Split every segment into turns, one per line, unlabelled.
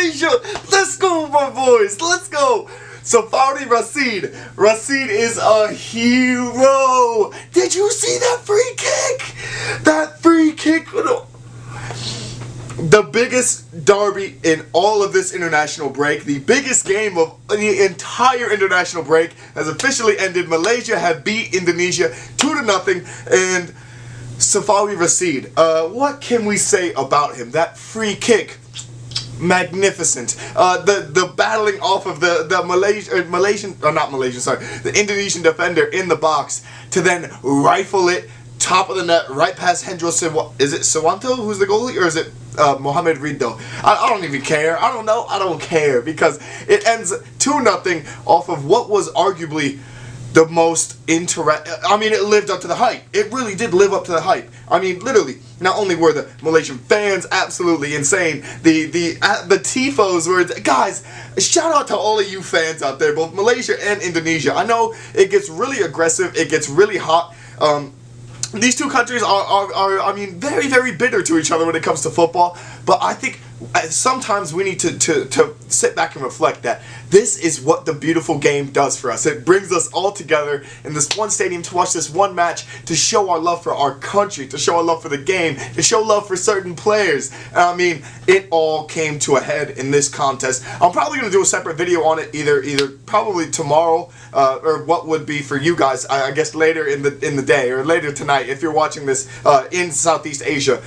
Malaysia. Let's go, my boys. Let's go. Safawi Rasid. Rasid is a hero. Did you see that free kick? That free kick. The biggest derby in all of this international break, the biggest game of the entire international break, has officially ended. Malaysia have beat Indonesia 2-0, and Safawi Rasid. What can we say about him? That free kick, magnificent. The battling off of the Indonesian defender in the box to then rifle it top of the net right past Hendro. Is it Sawanto who's the goalie, or is it Mohamed Ridho? I don't even care. I don't know. I don't care, because it ends 2-0 off of what was arguably the most I mean, it lived up to the hype. It really did live up to the hype. I mean, literally, not only were the Malaysian fans absolutely insane, the tifos were, guys, shout out to all of you fans out there, both Malaysia and Indonesia. I know it gets really aggressive, it gets really hot. These two countries are, I mean, very, very bitter to each other when it comes to football, but I think sometimes we need to sit back and reflect that this is what the beautiful game does for us. It brings us all together in this one stadium to watch this one match, to show our love for our country, to show our love for the game, to show love for certain players. And I mean, it all came to a head in this contest. I'm probably going to do a separate video on it, either probably tomorrow, or what would be for you guys, I guess later in the day, or later tonight if you're watching this in Southeast Asia,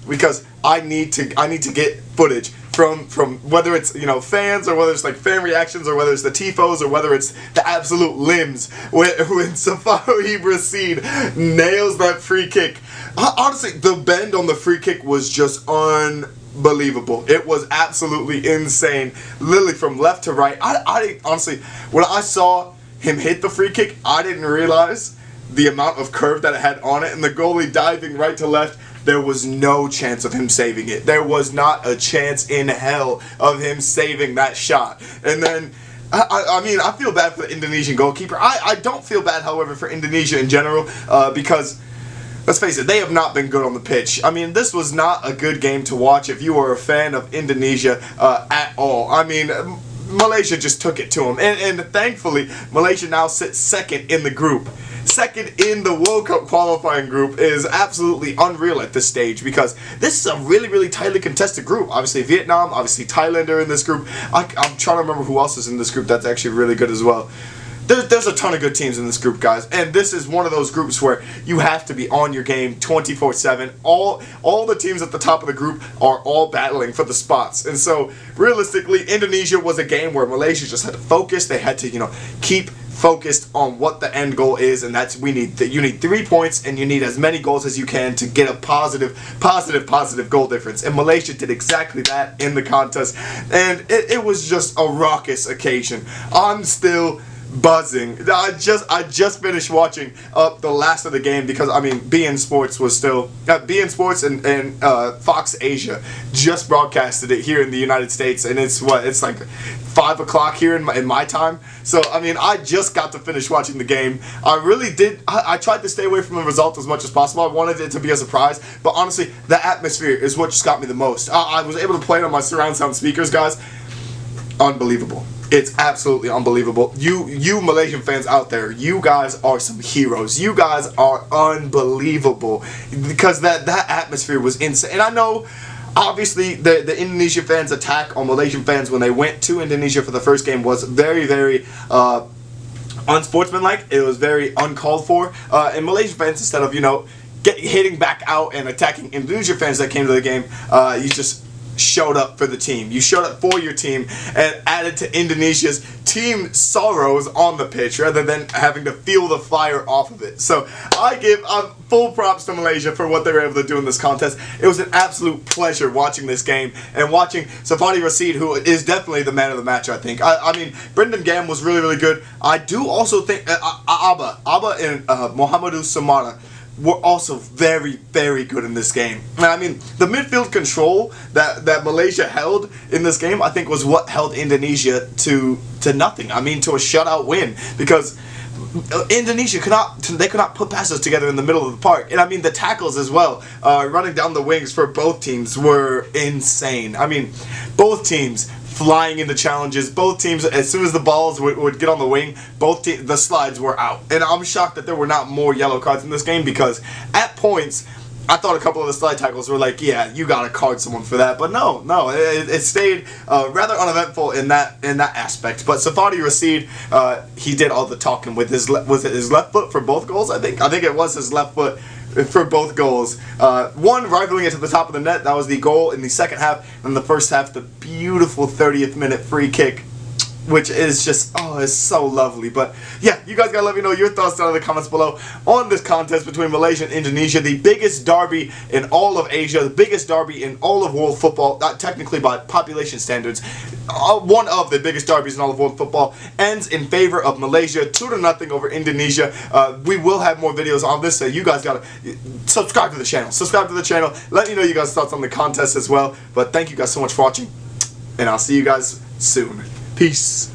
because I need to get footage from whether it's, you know, fans, or whether it's like fan reactions, or whether it's the tifos, or whether it's the absolute limbs when Safawi Rasid nails that free kick. Honestly, the bend on the free kick was just unbelievable. It was absolutely insane, literally from left to right. I honestly, when I saw him hit the free kick, I didn't realize the amount of curve that it had on it, and the goalie diving right to left. There was no chance of him saving it. There was not a chance in hell of him saving that shot. And then, I mean, I feel bad for the Indonesian goalkeeper. I don't feel bad, however, for Indonesia in general, because, let's face it, they have not been good on the pitch. I mean, this was not a good game to watch if you are a fan of Indonesia at all. I mean, Malaysia just took it to them. And thankfully, Malaysia now sits second in the group. Second in the World Cup qualifying group is absolutely unreal at this stage, because this is a really, really tightly contested group. Obviously Vietnam, obviously Thailand are in this group. I'm trying to remember who else is in this group that's actually really good as well. There's a ton of good teams in this group, guys, and this is one of those groups where you have to be on your game 24/7. All the teams at the top of the group are all battling for the spots, and so realistically, Indonesia was a game where Malaysia just had to focus. They had to, you know, keep focused on what the end goal is, and that's you need 3 points, and you need as many goals as you can to get a positive goal difference. And Malaysia did exactly that in the contest, and it was just a raucous occasion. I'm still buzzing. I just finished watching the last of the game, because I mean, BN Sports was still BN Sports and Fox Asia just broadcasted it here in the United States, and it's like 5 o'clock here in my time. So I mean, I just got to finish watching the game. I really did. I tried to stay away from the result as much as possible. I wanted it to be a surprise, but honestly, the atmosphere is what just got me the most. I was able to play it on my surround sound speakers, guys. Unbelievable. It's absolutely unbelievable. You Malaysian fans out there, you guys are some heroes. You guys are unbelievable, because that atmosphere was insane. And I know, obviously, the Indonesian fans' attack on Malaysian fans when they went to Indonesia for the first game was very, very unsportsmanlike. It was very uncalled for. And Malaysian fans, instead of, you know, hitting back out and attacking Indonesian fans that came to the game, you just showed up for the team. You showed up for your team and added to Indonesia's team sorrows on the pitch, rather than having to feel the fire off of it. So I give full props to Malaysia for what they were able to do in this contest. It was an absolute pleasure watching this game, and watching Safawi Rasid, who is definitely the man of the match, I think. I mean, Brendan Gam was really, really good. I do also think Abba and Mohamedou Samara were also very, very good in this game. I mean, the midfield control that Malaysia held in this game, I think, was what held Indonesia to nothing. I mean, to a shutout win, because Indonesia could not put passes together in the middle of the park. And I mean, the tackles as well, running down the wings for both teams were insane. I mean, both teams flying into challenges. Both teams, as soon as the balls would get on the wing, the slides were out. And I'm shocked that there were not more yellow cards in this game, because at points, I thought a couple of the slide tackles were like, yeah, you gotta card someone for that, but no, it stayed rather uneventful in that aspect. But Safawi Rasid, he did all the talking with his left foot for both goals. I think it was his left foot for both goals. One rivaling it to the top of the net. That was the goal in the second half. And in the first half, the beautiful 30th minute free kick, which is just, oh, it's so lovely. But yeah, you guys gotta let me know your thoughts down in the comments below on this contest between Malaysia and Indonesia, the biggest derby in all of Asia, the biggest derby in all of world football, not technically by population standards, one of the biggest derbies in all of world football, ends in favor of Malaysia, 2-0 over Indonesia. We will have more videos on this, so you guys gotta subscribe to the channel. Let me know you guys' thoughts on the contest as well. But thank you guys so much for watching, and I'll see you guys soon. Peace.